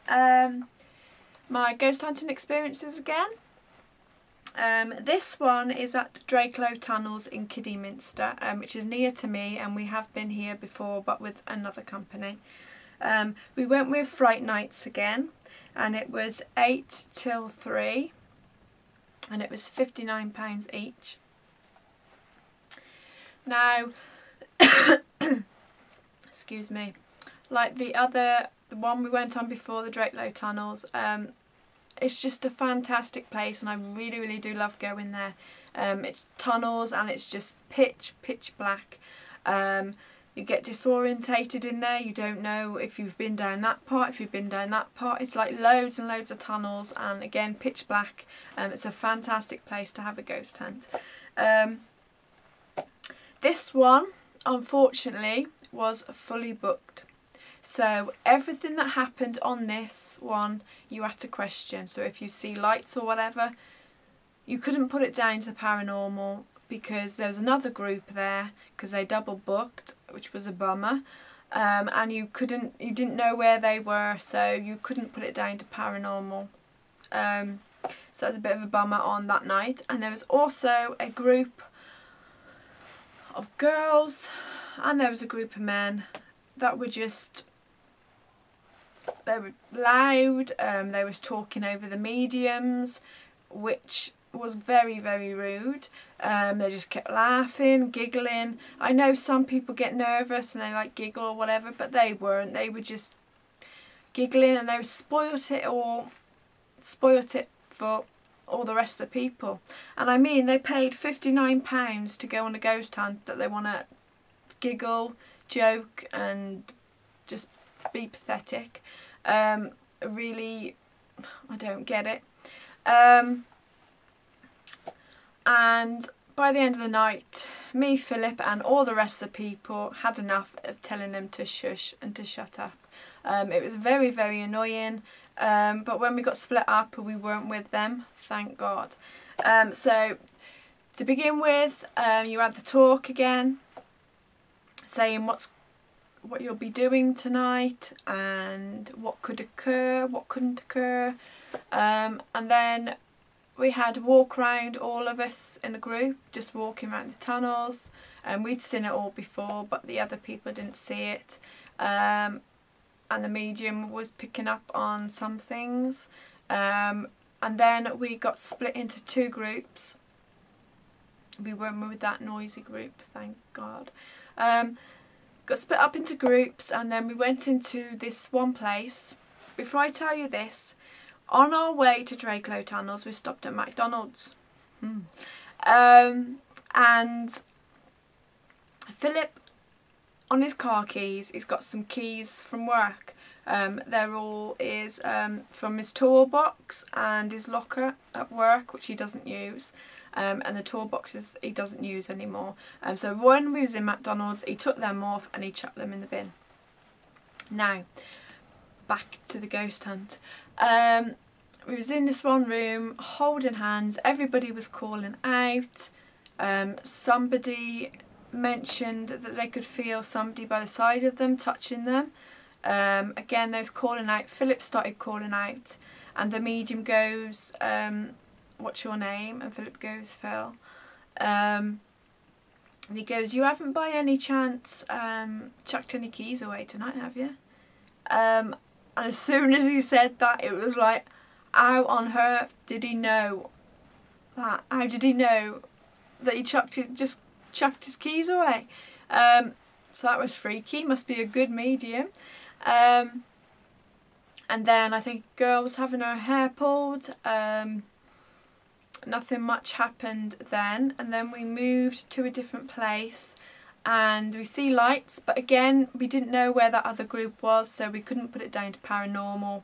my ghost hunting experiences again. This one is at Drakelow Tunnels in Kidderminster, which is near to me, and we have been here before but with another company. We went with Fright Nights again, and it was 8 till 3 and it was £59 each. Now excuse me, like the one we went on before, the Drakelow Tunnels, it's just a fantastic place, and I really do love going there. It's tunnels and it's just pitch black. You get disorientated in there, you don't know if you've been down that part, if you've been down that part. It's like loads and loads of tunnels, and again pitch black. It's a fantastic place to have a ghost hunt. This one unfortunately was fully booked. So everything that happened on this one you had to question. So if you see lights or whatever, you couldn't put it down to the paranormal, because there was another group there, because they double booked, which was a bummer. And you didn't know where they were, so you couldn't put it down to paranormal. So that was a bit of a bummer on that night. And there was also a group of girls and there was a group of men that were just, they were loud, they was talking over the mediums, which was very rude. They just kept laughing, giggling. I know some people get nervous and they like giggle or whatever, but they weren't. They were just giggling, and they spoilt it for all the rest of the people. And I mean, they paid £59 to go on a ghost hunt that they want to giggle, joke and just be pathetic. Really, I don't get it. And by the end of the night, me, Philip and all the rest of the people had enough of telling them to shush and to shut up. It was very annoying, but when we got split up we weren't with them, thank God. So to begin with, you had the talk again, saying what you'll be doing tonight and what could occur, what couldn't occur, and then we had a walk around, all of us in a group, just walking around the tunnels, and we'd seen it all before but the other people didn't see it, and the medium was picking up on some things, and then we got split into two groups. We weren't with that noisy group, thank God. Got split up into groups, and then we went into this one place. Before I tell you this, on our way to Drakelow Tunnels we stopped at McDonald's. And Philip, on his car keys, he's got some keys from work. They're all from his toolbox and his locker at work, which he doesn't use. And the toolboxes he doesn't use anymore. So when we was in McDonald's, he took them off and he chucked them in the bin. Now, back to the ghost hunt. We was in this one room holding hands, everybody was calling out. Somebody mentioned that they could feel somebody by the side of them touching them. Again, they was calling out. Philip started calling out, and the medium goes, what's your name? And Philip goes, Phil. And he goes, you haven't by any chance chucked any keys away tonight, have you? And as soon as he said that, it was like, how on earth did he know that? How did he know that he just chucked his keys away? So that was freaky. Must be a good medium. And then I think a girl was having her hair pulled. Nothing much happened then, and then we moved to a different place and we see lights, but again we didn't know where that other group was, so we couldn't put it down to paranormal,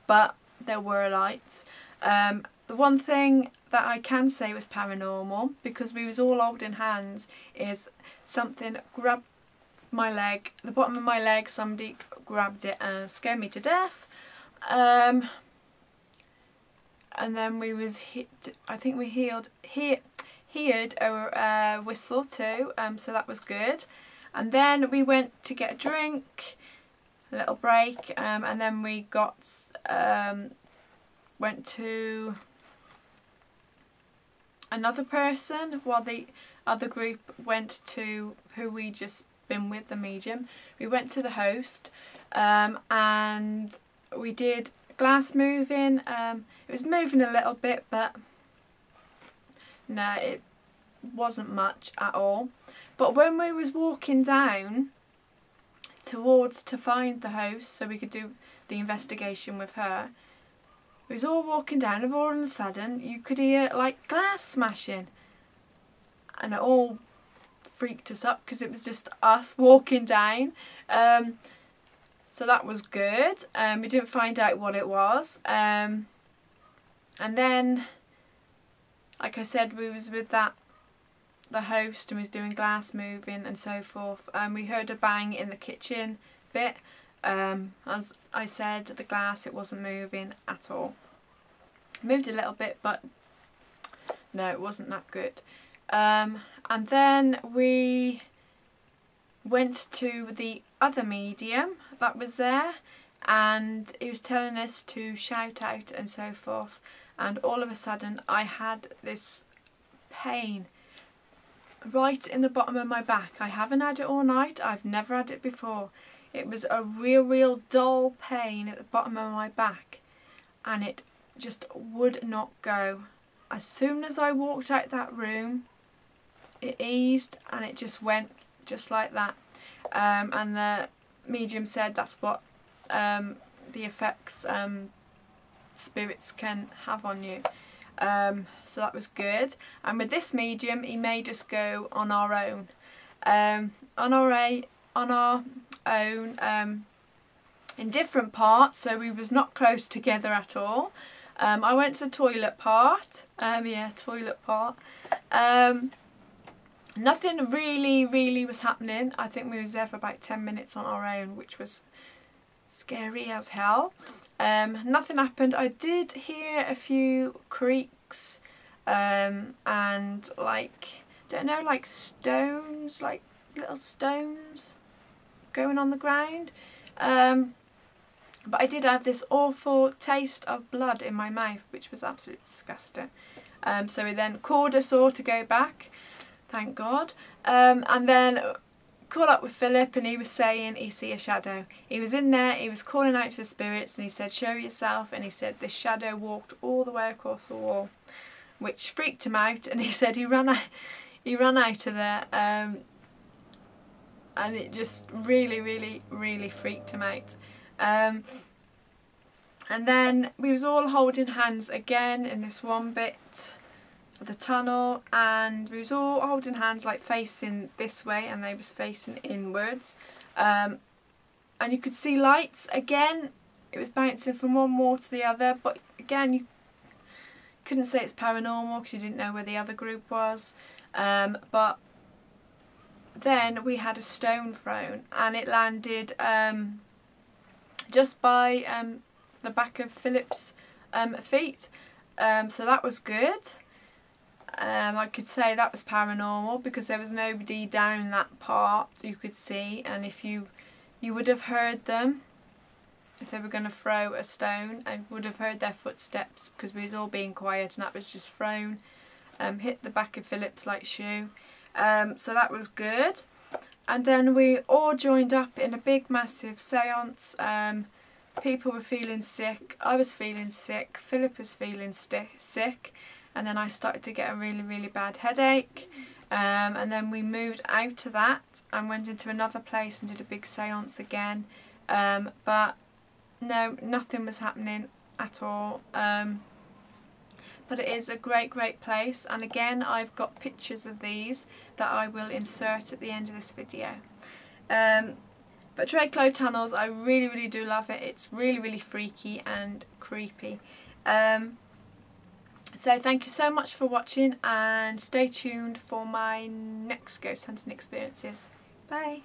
but there were lights. The one thing that I can say was paranormal, because we was all holding hands, is something grabbed my leg, the bottom of my leg, somebody grabbed it and scared me to death. And then we was I think we heard a whistle too, so that was good. And then we went to get a drink. a little break, and then we went to another person while the other group went to who we just been with, the medium. We went to the host, and we did glass moving. It was moving a little bit, but no, it wasn't much at all. But when we was walking down towards to find the host so we could do the investigation with her, we was all walking down, and all of a sudden you could hear like glass smashing, and it all freaked us up because it was just us walking down. So that was good. We didn't find out what it was, and then, like I said, we was with the host and was doing glass moving and so forth. We heard a bang in the kitchen bit. As I said, the glass, it wasn't moving at all. Moved a little bit, but no, it wasn't that good. And then we went to the other medium that was there, and he was telling us to shout out and so forth, and all of a sudden I had this pain right in the bottom of my back. I haven't had it all night, I've never had it before. It was a real dull pain at the bottom of my back, and it just would not go. As soon as I walked out that room, it eased and it just went just like that. And the medium said that's what the effects spirits can have on you. So that was good. And with this medium, he made us go on our own. In different parts, so we was not close together at all. I went to the toilet part. Toilet part. Nothing really was happening. I think we was there for about 10 minutes on our own, which was scary as hell. Nothing happened. I did hear a few creaks, and like, don't know, like stones, like little stones going on the ground. But I did have this awful taste of blood in my mouth, which was absolutely disgusting. So he then called us all to go back, thank God. And then called up with Philip, and he was saying he see a shadow. He was in there, he was calling out to the spirits, and he said, show yourself, and he said this shadow walked all the way across the wall, which freaked him out, and he said he ran out of there, and it just really freaked him out. And then we was all holding hands again in this one bit of the tunnel, and we was all holding hands like facing this way, and they was facing inwards, and you could see lights again. It was bouncing from one wall to the other, but again you couldn't say it's paranormal because you didn't know where the other group was. But then we had a stone thrown, and it landed just by the back of Philip's feet, so that was good. I could say that was paranormal because there was nobody down that part you could see, and if you would have heard them if they were going to throw a stone, and would have heard their footsteps because we was all being quiet, and that was just thrown, hit the back of Philip's like shoe. So that was good. And then we all joined up in a big massive seance. People were feeling sick, I was feeling sick, Philip was feeling sick, and then I started to get a really bad headache. And then we moved out of that and went into another place and did a big seance again. But no, nothing was happening at all. But it is a great place, and again I've got pictures of these that I will insert at the end of this video. But Drakelow Tunnels, I really do love it. It's really freaky and creepy. So thank you so much for watching, and stay tuned for my next ghost hunting experiences. Bye.